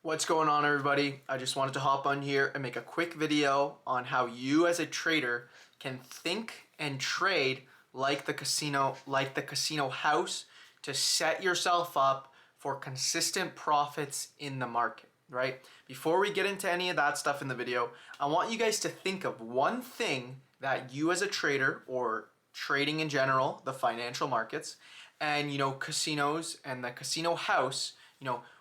What's going on, everybody? I just wanted to hop on here and make a quick video on how you as a trader can think and trade like the casino house to set yourself up for consistent profits in the market, right? Before we get into any of that stuff in the video, I want you guys to think of one thing that you as a trader or trading in general, the financial markets, and casinos and the casino house,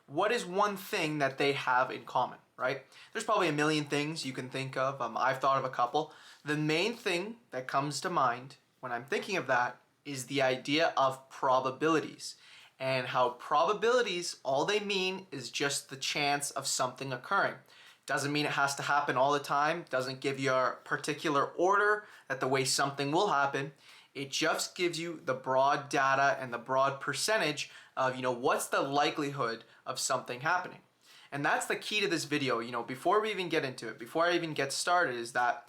what is one thing that they have in common, right? There's probably a million things you can think of. I've thought of a couple. The main thing that comes to mind when I'm thinking of that is the idea of probabilities, and how probabilities, all they mean is just the chance of something occurring. Doesn't mean it has to happen all the time. Doesn't give you a particular order that the way something will happen. It just gives you the broad data and the broad percentage of, what's the likelihood of something happening. And that's the key to this video, before we even get into it, before I even get started, is that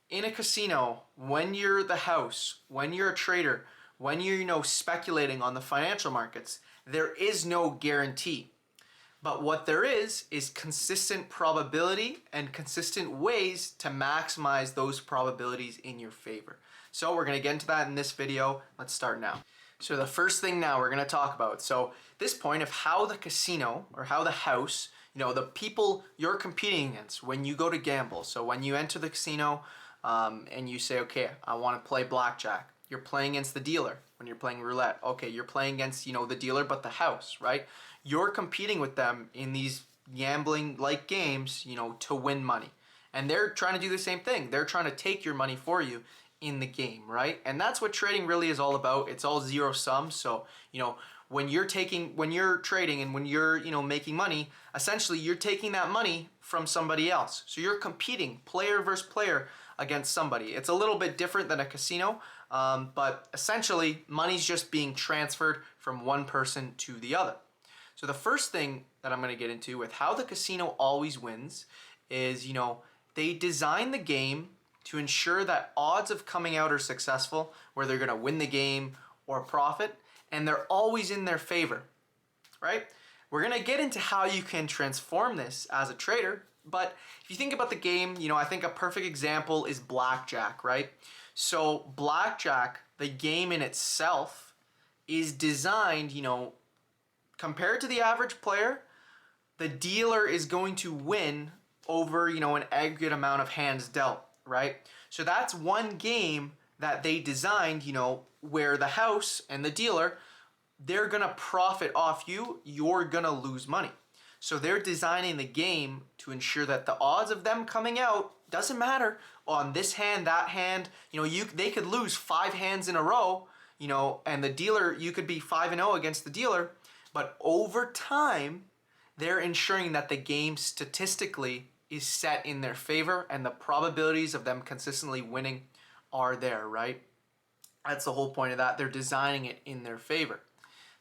in a casino, when you're the house, when you're a trader, when you're, speculating on the financial markets, there is no guarantee. But what there is consistent probability and consistent ways to maximize those probabilities in your favor. So we're going to get into that in this video. Let's start now. So the first thing now we're going to talk about, so this point of how the casino or how the house, the people you're competing against when you go to gamble. So when you enter the casino and you say, okay, I want to play blackjack. You're playing against the dealer. When you're playing roulette, okay, you're playing against, the dealer, but the house, right? You're competing with them in these gambling-like games, to win money. And they're trying to do the same thing. They're trying to take your money for you in the game, right? And that's what trading really is all about. It's all zero sum. So, when you're trading and when you're, making money, essentially you're taking that money from somebody else. So you're competing player versus player against somebody. It's a little bit different than a casino, but essentially money's just being transferred from one person to the other. So the first thing that I'm going to get into with how the casino always wins is, they design the game to ensure that odds of coming out are successful, where they're going to win the game or profit, and they're always in their favor, right? We're going to get into how you can transform this as a trader, but if you think about the game, I think a perfect example is blackjack, right? So blackjack, the game in itself, is designed, compared to the average player, the dealer is going to win over, an aggregate amount of hands dealt, right? So that's one game that they designed, where the house and the dealer, they're going to profit off you, you're going to lose money. So they're designing the game to ensure that the odds of them coming out, doesn't matter on this hand, that hand, they could lose 5 hands in a row, and the dealer, you could be 5-0 against the dealer, but over time, they're ensuring that the game statistically is set in their favor and the probabilities of them consistently winning are there, right? That's the whole point of that. They're designing it in their favor.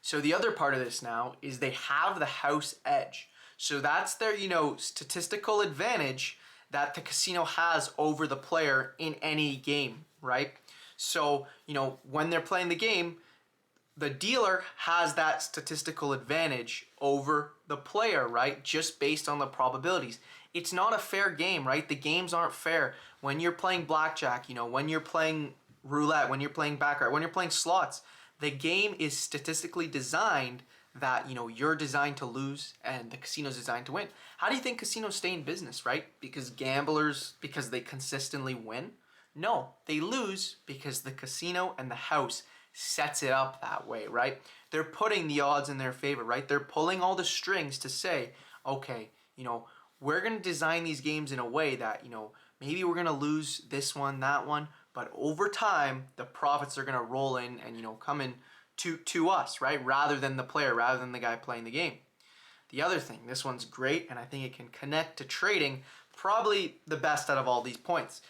So the other part of this now is they have the house edge. So that's their, statistical advantage that the casino has over the player in any game, right? So, when they're playing the game, the dealer has that statistical advantage over the player, right? Just based on the probabilities. It's not a fair game, right? The games aren't fair. When you're playing blackjack, when you're playing roulette, when you're playing baccarat, when you're playing slots, the game is statistically designed that, you're designed to lose and the casino's designed to win. How do you think casinos stay in business, right? Because they consistently win? No, they lose because the casino and the house sets it up that way, right? They're putting the odds in their favor, right? They're pulling all the strings to say, okay, we're going to design these games in a way that, maybe we're going to lose this one, that one, but over time, the profits are going to roll in and, come in to us, right? Rather than the player, rather than the guy playing the game. The other thing, this one's great, and I think it can connect to trading probably the best out of all these points.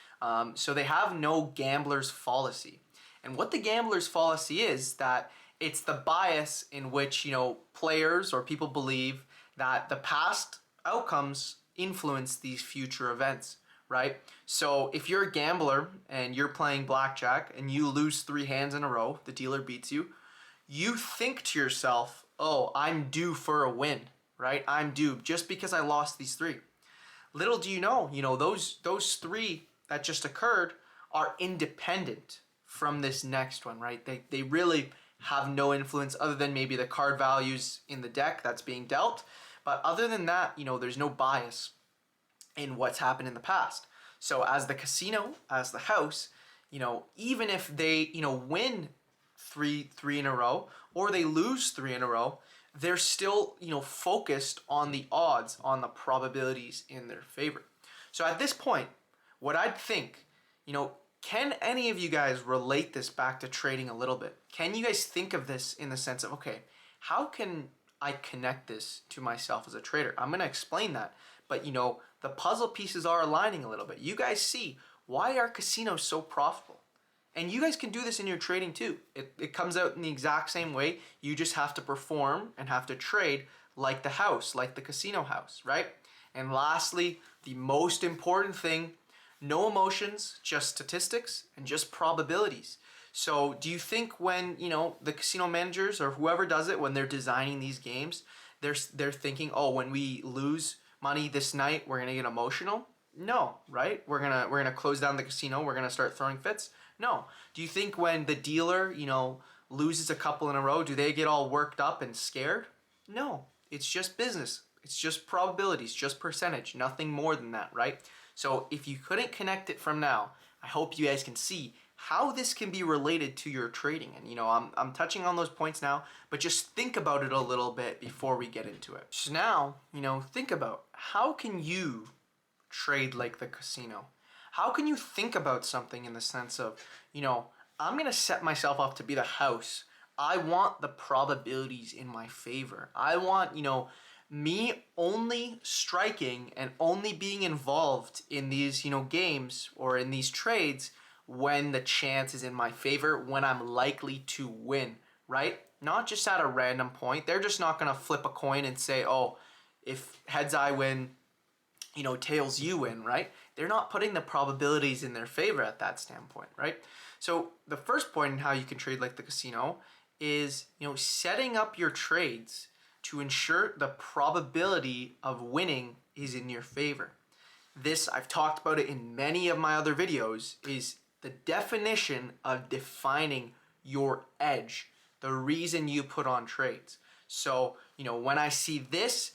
So they have no gambler's fallacy. And what the gambler's fallacy is that it's the bias in which, players or people believe that the past outcomes influence these future events, right? So if you're a gambler and you're playing blackjack and you lose 3 hands in a row, the dealer beats you, you think to yourself, oh, I'm due for a win, right? I'm doomed just because I lost these three. Little do you know, those three that just occurred are independent from this next one, right? They really have no influence other than maybe the card values in the deck that's being dealt. But other than that, there's no bias in what's happened in the past. So as the casino, as the house, even if they, win three in a row or they lose three in a row, they're still, focused on the odds, on the probabilities in their favor. So at this point, what I'd think, can any of you guys relate this back to trading a little bit? Can you guys think of this in the sense of, okay, how can I connect this to myself as a trader? I'm going to explain that. But, the puzzle pieces are aligning a little bit. You guys see, why are casinos so profitable? And you guys can do this in your trading too. It comes out in the exact same way. You just have to perform and have to trade like the house, like the casino house, right? And lastly, the most important thing, no emotions, just statistics and just probabilities. So do you think when, the casino managers or whoever does it, when they're designing these games, they're thinking, oh, when we lose money this night, we're gonna get emotional? No, right? We're gonna close down the casino, we're gonna start throwing fits? No. Do you think when the dealer, loses a couple in a row, do they get all worked up and scared? No. It's just business. It's just probabilities, just percentage, nothing more than that, right? So if you couldn't connect it from now, I hope you guys can see how this can be related to your trading. And I'm touching on those points now, but just think about it a little bit before we get into it. So now, think about how can you trade like the casino? How can you think about something in the sense of, I'm going to set myself up to be the house. I want the probabilities in my favor. I want, me only striking and only being involved in these, games or in these trades when the chance is in my favor, when I'm likely to win, right? Not just at a random point. They're just not going to flip a coin and say, oh, if heads I win, tails you win, right? They're not putting the probabilities in their favor at that standpoint, right? So the first point in how you can trade like the casino is, setting up your trades to ensure the probability of winning is in your favor. This, I've talked about it in many of my other videos, is the definition of defining your edge, the reason you put on trades. So, when I see this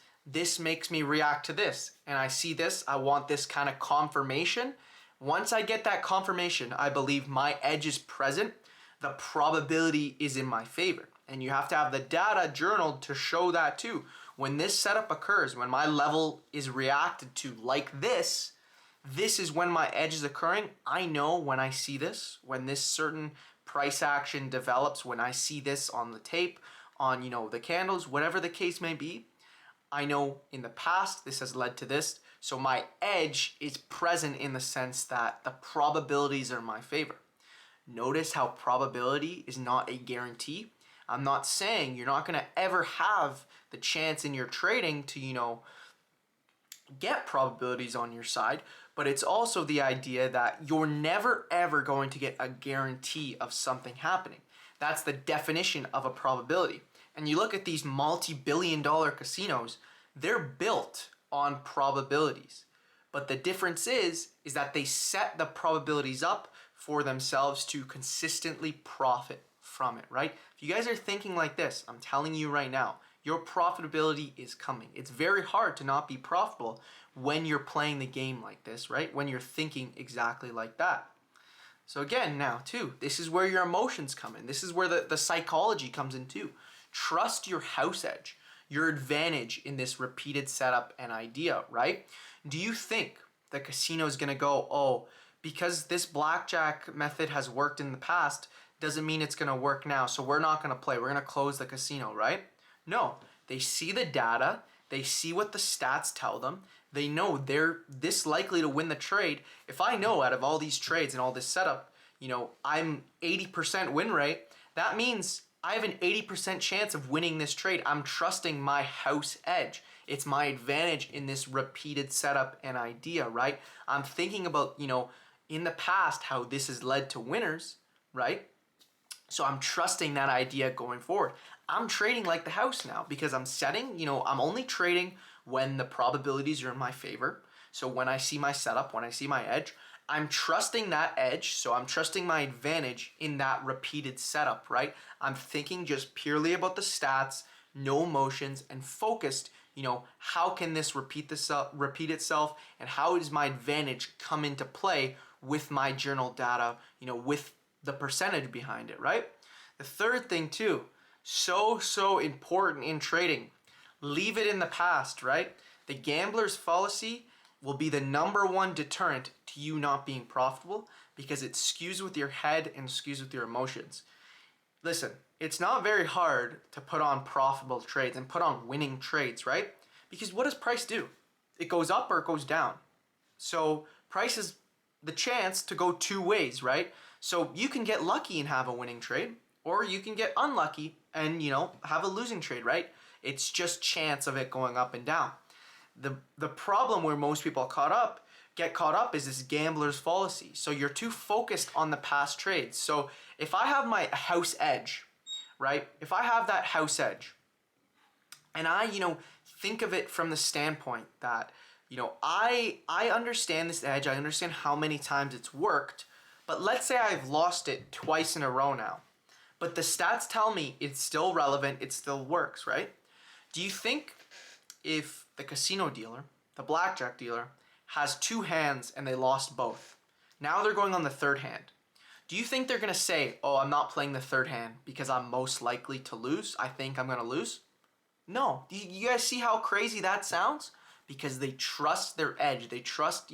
makes me react to this. And I see this, I want this kind of confirmation. Once I get that confirmation, I believe my edge is present, the probability is in my favor. And you have to have the data journaled to show that too. When this setup occurs, when my level is reacted to like this is when my edge is occurring. I know when I see this, when this certain price action develops, when I see this on the tape, on the candles, whatever the case may be, I know in the past this has led to this. So my edge is present in the sense that the probabilities are in my favor. Notice how probability is not a guarantee. I'm not saying you're not going to ever have the chance in your trading to, get probabilities on your side, but it's also the idea that you're never ever going to get a guarantee of something happening. That's the definition of a probability. And you look at these multi-billion-dollar casinos, they're built on probabilities. But the difference is that they set the probabilities up for themselves to consistently profit from it, right? If you guys are thinking like this, I'm telling you right now, your profitability is coming. It's very hard to not be profitable when you're playing the game like this, right? When you're thinking exactly like that. So again, now too, this is where your emotions come in. This is where the psychology comes in too. Trust your house edge, your advantage in this repeated setup and idea, right? Do you think the casino is going to go, oh, because this blackjack method has worked in the past, doesn't mean it's going to work now, so we're not going to play. We're going to close the casino, right? No, they see the data, they see what the stats tell them, they know they're this likely to win the trade. If I know out of all these trades and all this setup, I'm 80% win rate, that means I have an 80% chance of winning this trade. I'm trusting my house edge. It's my advantage in this repeated setup and idea, right? I'm thinking about, in the past, how this has led to winners, right? So I'm trusting that idea going forward. I'm trading like the house now because I'm setting, I'm only trading when the probabilities are in my favor. So when I see my setup, when I see my edge, I'm trusting that edge. So I'm trusting my advantage in that repeated setup, right? I'm thinking just purely about the stats, no emotions, and focused, how can this repeat itself, and how does my advantage come into play with my journal data, with the percentage behind it, right? The third thing too, so important in trading, leave it in the past, right? The gambler's fallacy will be the number one deterrent to you not being profitable because it skews with your head and skews with your emotions. Listen, it's not very hard to put on profitable trades and put on winning trades, right? Because what does price do? It goes up or it goes down. So price is the chance to go two ways, right? So you can get lucky and have a winning trade, or you can get unlucky and, have a losing trade, right? It's just chance of it going up and down. The problem where most people get caught up is this gambler's fallacy. So you're too focused on the past trades. So if I have my house edge, right? If I have that house edge and I, think of it from the standpoint that, I understand this edge, I understand how many times it's worked, but let's say I've lost it twice in a row now. But the stats tell me it's still relevant, it still works, right? Do you think if the casino dealer, the blackjack dealer, has two hands and they lost both, now they're going on the third hand, do you think they're going to say, oh, I'm not playing the third hand because I'm most likely to lose? I think I'm going to lose? No. Do you guys see how crazy that sounds? Because they trust their edge. They trust,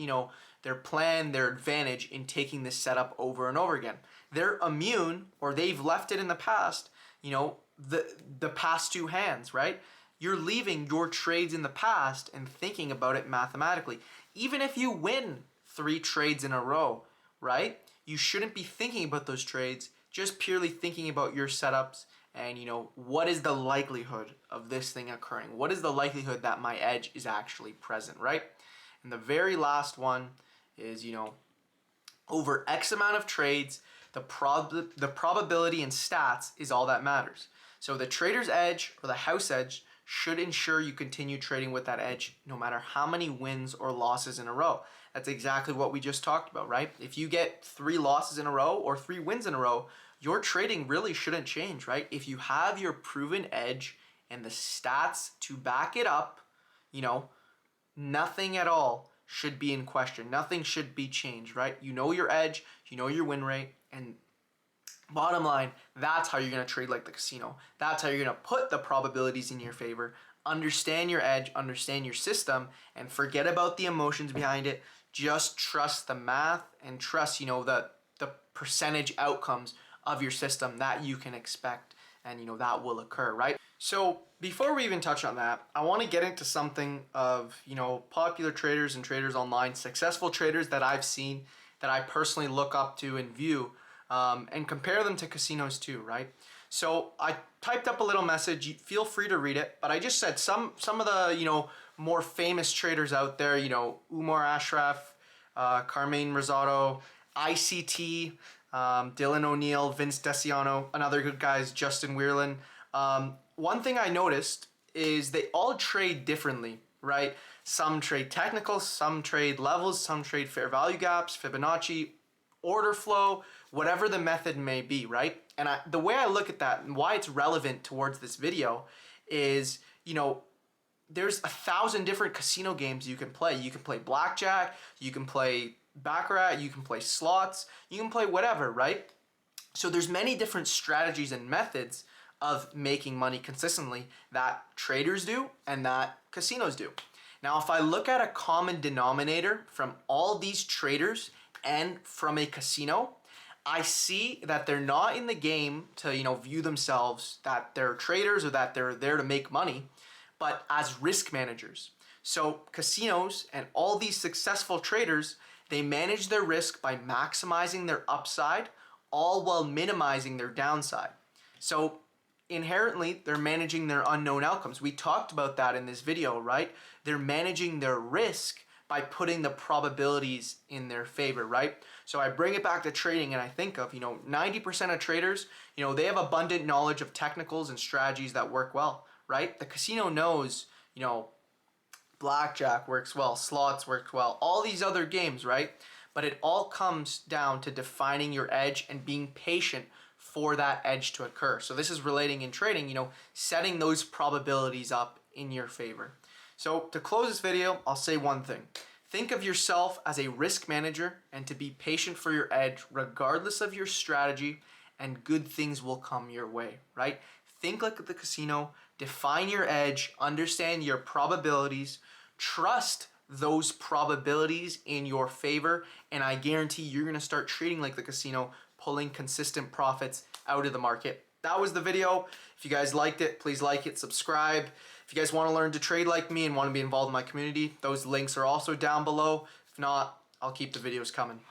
their plan, their advantage in taking this setup over and over again. They're immune, or they've left it in the past, the past two hands, right? You're leaving your trades in the past and thinking about it mathematically. Even if you win 3 trades in a row, right? You shouldn't be thinking about those trades, just purely thinking about your setups and, what is the likelihood of this thing occurring? What is the likelihood that my edge is actually present, right? And the very last one is, over X amount of trades, the probability and stats is all that matters. So the trader's edge or the house edge should ensure you continue trading with that edge no matter how many wins or losses in a row. That's exactly what we just talked about, right? If you get 3 losses in a row or 3 wins in a row, your trading really shouldn't change, right? If you have your proven edge and the stats to back it up, nothing at all should be in question. Nothing should be changed, right? You know your edge, you know your win rate, and bottom line, that's how you're going to trade like the casino. That's how you're going to put the probabilities in your favor. Understand your edge, understand your system, and forget about the emotions behind it. Just trust the math and trust, the percentage outcomes of your system that you can expect and, that will occur, right? So before we even touch on that, I want to get into something of, popular traders and traders online, successful traders that I've seen that I personally look up to and view, and compare them to casinos too, right? So I typed up a little message. Feel free to read it, but I just said some of the more famous traders out there. Umar Ashraf, Carmine Rosado, ICT, Dylan O'Neill, Vince Deciano, another good guys, Justin Weirlin. One thing I noticed is they all trade differently, right? Some trade technical, some trade levels, some trade fair value gaps, Fibonacci, order flow, whatever the method may be, right? And the way I look at that and why it's relevant towards this video is, there's 1,000 different casino games you can play. You can play blackjack, you can play baccarat, you can play slots, you can play whatever, right? So there's many different strategies and methods of making money consistently that traders do and that casinos do. Now, if I look at a common denominator from all these traders and from a casino, I see that they're not in the game to, view themselves that they're traders or that they're there to make money, but as risk managers. So casinos and all these successful traders, they manage their risk by maximizing their upside, all while minimizing their downside. So inherently, they're managing their unknown outcomes. We talked about that in this video, right? They're managing their risk by putting the probabilities in their favor, right? So I bring it back to trading and I think of, 90% of traders, they have abundant knowledge of technicals and strategies that work well, right? The casino knows, blackjack works well, slots works well, all these other games, right? But it all comes down to defining your edge and being patient for that edge to occur. So this is relating in trading, setting those probabilities up in your favor. So to close this video, I'll say one thing. Think of yourself as a risk manager and to be patient for your edge regardless of your strategy, and good things will come your way, right? Think like the casino, define your edge, understand your probabilities, trust those probabilities in your favor, and I guarantee you're gonna start trading like the casino, pulling consistent profits out of the market. That was the video. If you guys liked it, please like it, subscribe. If you guys want to learn to trade like me and want to be involved in my community, those links are also down below. If not, I'll keep the videos coming.